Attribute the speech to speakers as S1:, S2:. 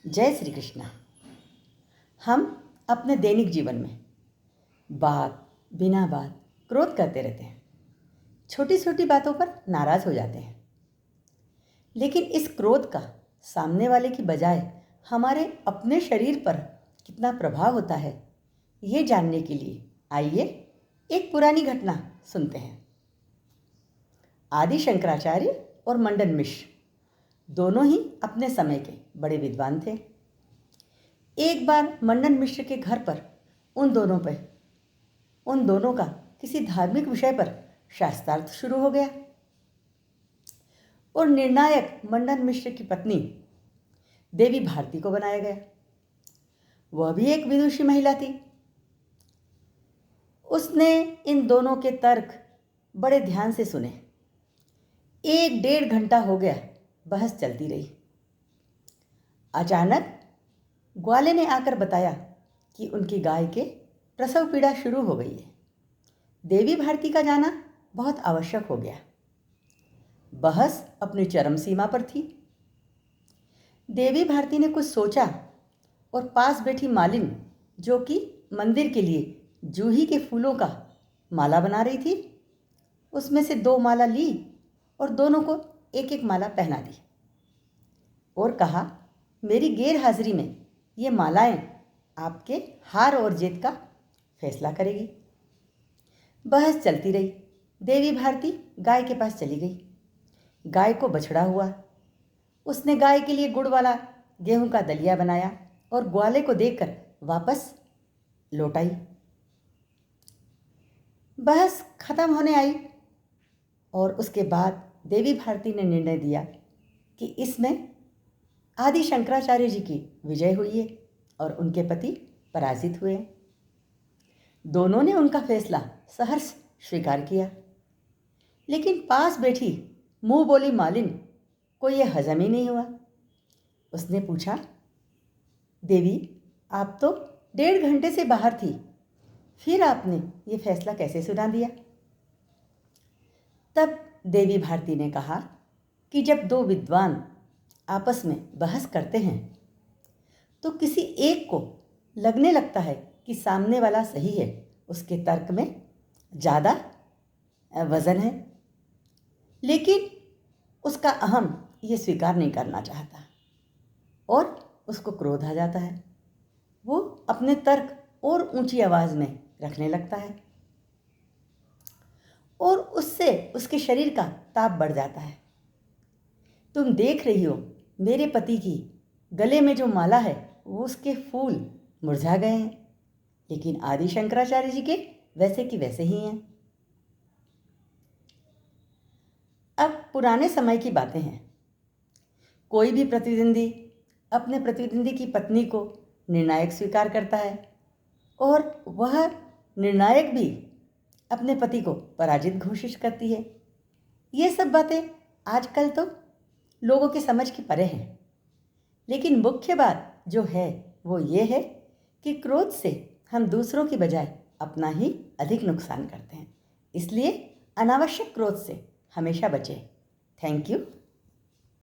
S1: जय श्री कृष्णा। हम अपने दैनिक जीवन में बिना बात क्रोध करते रहते हैं। छोटी छोटी बातों पर नाराज़ हो जाते हैं। लेकिन इस क्रोध का सामने वाले की बजाय हमारे अपने शरीर पर कितना प्रभाव होता है, ये जानने के लिए आइए एक पुरानी घटना सुनते हैं। आदि शंकराचार्य और मंडन मिश्र दोनों ही अपने समय के बड़े विद्वान थे। एक बार मंडन मिश्र के घर पर उन दोनों का किसी धार्मिक विषय पर शास्त्रार्थ शुरू हो गया और निर्णायक मंडन मिश्र की पत्नी देवी भारती को बनाया गया। वह भी एक विदुषी महिला थी। उसने इन दोनों के तर्क बड़े ध्यान से सुने। 1-1.5 घंटा हो गया, बहस चलती रही। अचानक ग्वाले ने आकर बताया कि उनकी गाय के प्रसव पीड़ा शुरू हो गई है। देवी भारती का जाना बहुत आवश्यक हो गया। बहस अपनी चरम सीमा पर थी। देवी भारती ने कुछ सोचा और पास बैठी मालिन, जो कि मंदिर के लिए जूही के फूलों का माला बना रही थी, उसमें से 2 माला ली और दोनों को एक एक माला पहना दी और कहा, मेरी गैर हाजिरी में ये मालाएं आपके हार और जीत का फैसला करेगी। बहस चलती रही। देवी भारती गाय के पास चली गई। गाय को बछड़ा हुआ। उसने गाय के लिए गुड़ वाला गेहूं का दलिया बनाया और ग्वाले को देकर वापस लौट आई। बहस खत्म होने आई और उसके बाद देवी भारती ने निर्णय दिया कि इसमें आदि शंकराचार्य जी की विजय हुई है और उनके पति पराजित हुए। दोनों ने उनका फैसला सहर्ष स्वीकार किया। लेकिन पास बैठी मुंह बोली मालिन को यह हजम ही नहीं हुआ। उसने पूछा, देवी, आप तो 1.5 घंटे से बाहर थी, फिर आपने ये फैसला कैसे सुना दिया? तब देवी भारती ने कहा कि जब 2 विद्वान आपस में बहस करते हैं तो किसी एक को लगने लगता है कि सामने वाला सही है, उसके तर्क में ज़्यादा वजन है, लेकिन उसका अहम ये स्वीकार नहीं करना चाहता और उसको क्रोध आ जाता है। वो अपने तर्क और ऊंची आवाज़ में रखने लगता है और उससे उसके शरीर का ताप बढ़ जाता है। तुम देख रही हो, मेरे पति की गले में जो माला है वो उसके फूल मुरझा गए हैं, लेकिन आदि शंकराचार्य जी के वैसे की वैसे ही हैं। अब पुराने समय की बातें हैं। कोई भी प्रतिद्वंदी अपने प्रतिद्वंदी की पत्नी को निर्णायक स्वीकार करता है और वह निर्णायक भी अपने पति को पराजित घोषित करती है। ये सब बातें आजकल तो लोगों की समझ की परे हैं। लेकिन मुख्य बात जो है वो ये है कि क्रोध से हम दूसरों की बजाय अपना ही अधिक नुकसान करते हैं। इसलिए अनावश्यक क्रोध से हमेशा बचें। Thank you.